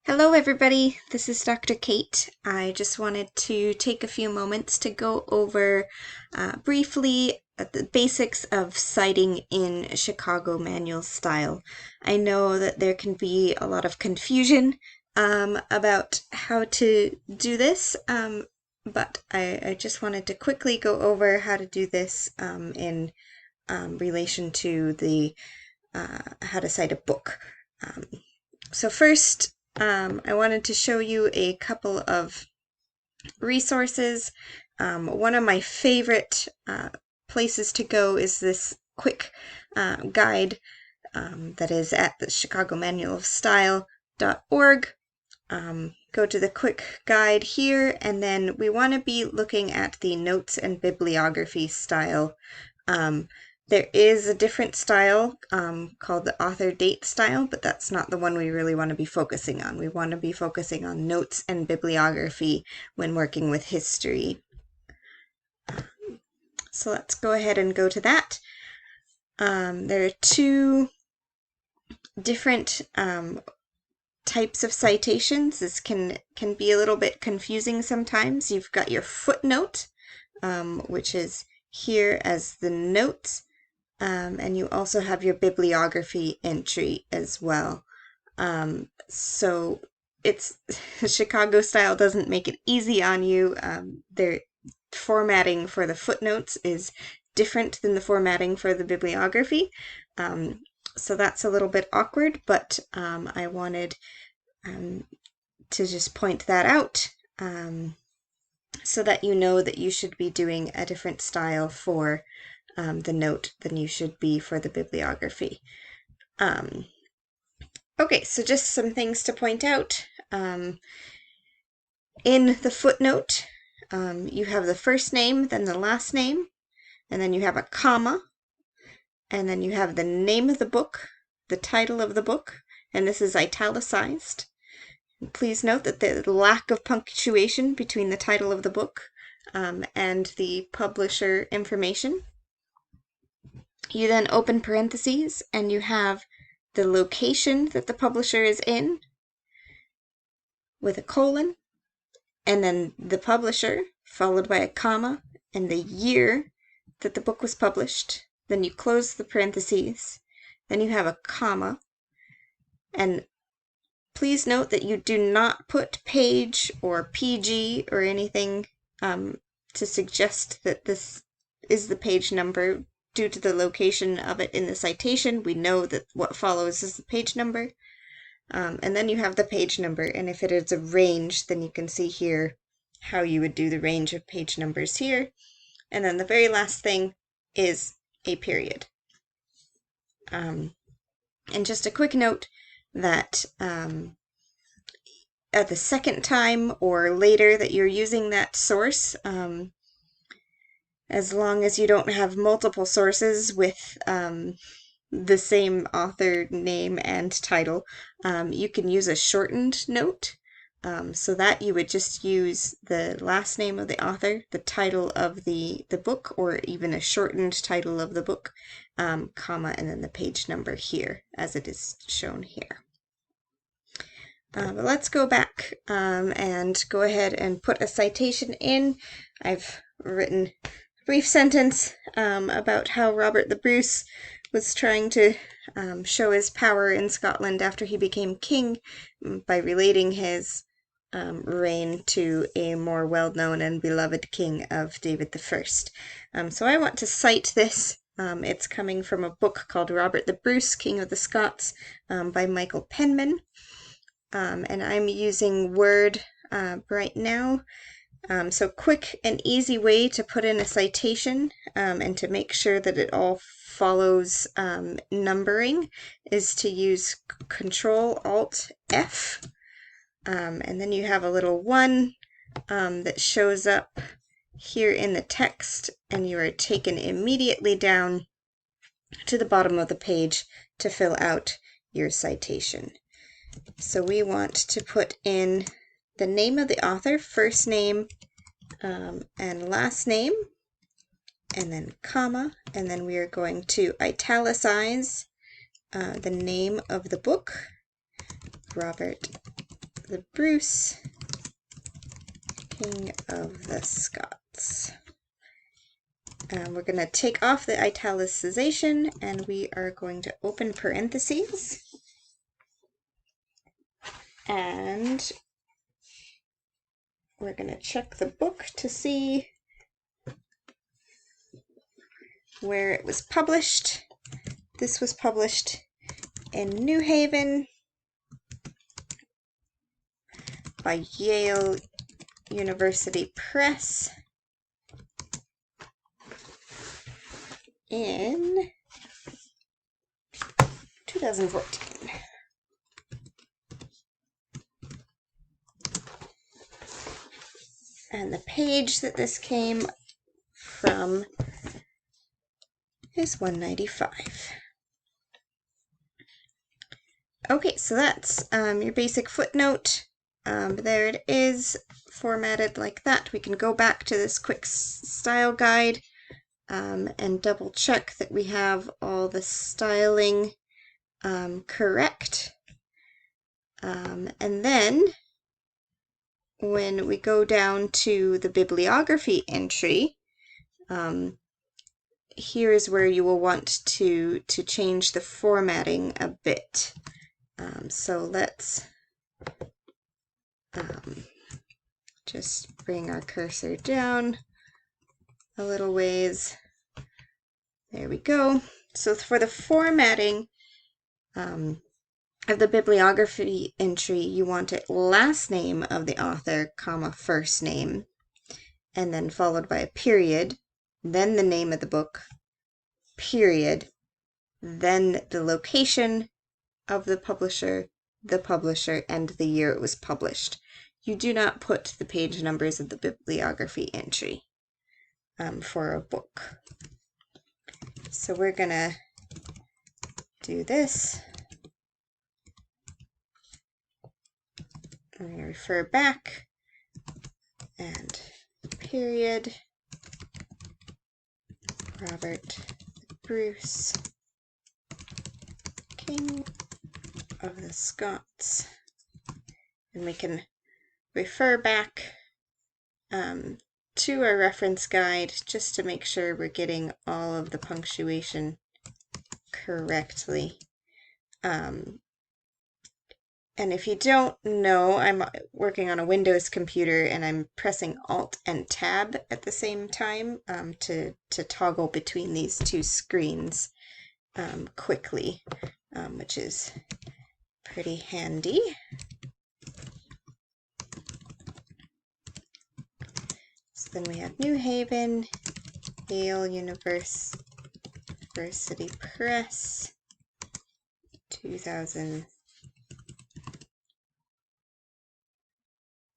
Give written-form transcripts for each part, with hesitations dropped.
Hello everybody, this is Dr. Kate. I just wanted to take a few moments to go over briefly the basics of citing in Chicago manual style. I know that there can be a lot of confusion about how to do this, but I just wanted to quickly go over how to do this in relation to the how to cite a book. So first, I wanted to show you a couple of resources. One of my favorite places to go is this quick guide that is at the Chicago Manual of Style.org. Go to the quick guide here, and then we want to be looking at the notes and bibliography style. There is a different style called the author date style, but that's not the one we really want to be focusing on. We want to be focusing on notes and bibliography when working with history. So let's go ahead and go to that. There are two different types of citations. This can be a little bit confusing sometimes. You've got your footnote, which is here as the notes. And you also have your bibliography entry as well. So it's Chicago style doesn't make it easy on you. Their formatting for the footnotes is different than the formatting for the bibliography. So that's a little bit awkward, but I wanted to just point that out so that you know that you should be doing a different style for the note than you should be for the bibliography. Okay, so just some things to point out. In the footnote, you have the first name, then the last name, and then you have a comma, and then you have the name of the book, the title of the book, and this is italicized. Please note that the lack of punctuation between the title of the book and the publisher information. You then open parentheses and you have the location that the publisher is in with a colon, and then the publisher followed by a comma and the year that the book was published. Then you close the parentheses, then you have a comma, and please note that you do not put page or PG or anything to suggest that this is the page number. Due to the location of it in the citation, we know that what follows is the page number. And then you have the page number, and if it is a range, then you can see here how you would do the range of page numbers here. And then the very last thing is a period. And just a quick note that at the second time or later that you're using that source, as long as you don't have multiple sources with the same author name and title, you can use a shortened note. So that you would just use the last name of the author, the title of the book, or even a shortened title of the book, comma, and then the page number here, as it is shown here. But let's go back and go ahead and put a citation in. I've written brief sentence about how Robert the Bruce was trying to show his power in Scotland after he became king by relating his reign to a more well-known and beloved king of David I. So I want to cite this. It's coming from a book called Robert the Bruce, King of the Scots by Michael Penman. And I'm using Word right now. So quick and easy way to put in a citation and to make sure that it all follows numbering is to use Control-Alt-F, and then you have a little 1 that shows up here in the text, and you are taken immediately down to the bottom of the page to fill out your citation. So we want to put in the name of the author, first name and last name, and then comma, and then we are going to italicize the name of the book, Robert the Bruce, King of the Scots. We're going to take off the italicization and we are going to open parentheses. And we're going to check the book to see where it was published. This was published in New Haven by Yale University Press in 2014. And the page that this came from is 195. Okay, so that's your basic footnote. There it is, formatted like that. We can go back to this quick style guide and double check that we have all the styling correct. And then when we go down to the bibliography entry, here is where you will want to change the formatting a bit. So let's just bring our cursor down a little ways. There we go. So for the formatting of the bibliography entry, you want it last name of the author, comma, first name, and then followed by a period, then the name of the book, period, then the location of the publisher, and the year it was published. You do not put the page numbers of the bibliography entry for a book. So we're gonna do this. I'm going to refer back and period, Robert Bruce, King of the Scots, and we can refer back to our reference guide just to make sure we're getting all of the punctuation correctly. And if you don't know, I'm working on a Windows computer and I'm pressing Alt and Tab at the same time to toggle between these two screens quickly, which is pretty handy. So then we have New Haven, Yale University Press, 2000.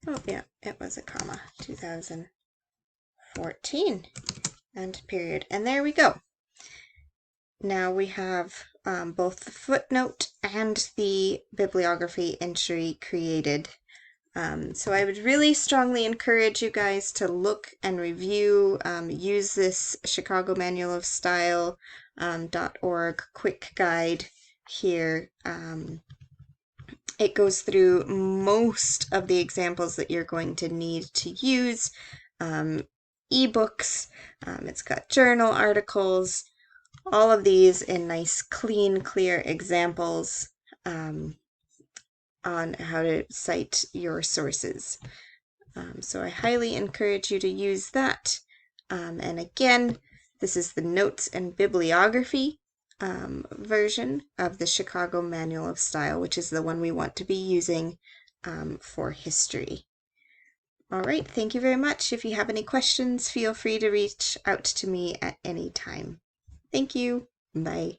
Oh, yeah, it was a comma, 2014, and period. And there we go. Now we have both the footnote and the bibliography entry created. So I would really strongly encourage you guys to look and review, use this Chicago Manual of Style.org quick guide here. It goes through most of the examples that you're going to need to use. Ebooks, it's got journal articles, all of these in nice, clean, clear examples on how to cite your sources. So I highly encourage you to use that. And again, this is the Notes and Bibliography version of the Chicago Manual of Style, which is the one we want to be using for history. All right, thank you very much. If you have any questions, feel free to reach out to me at any time. Thank you. Bye.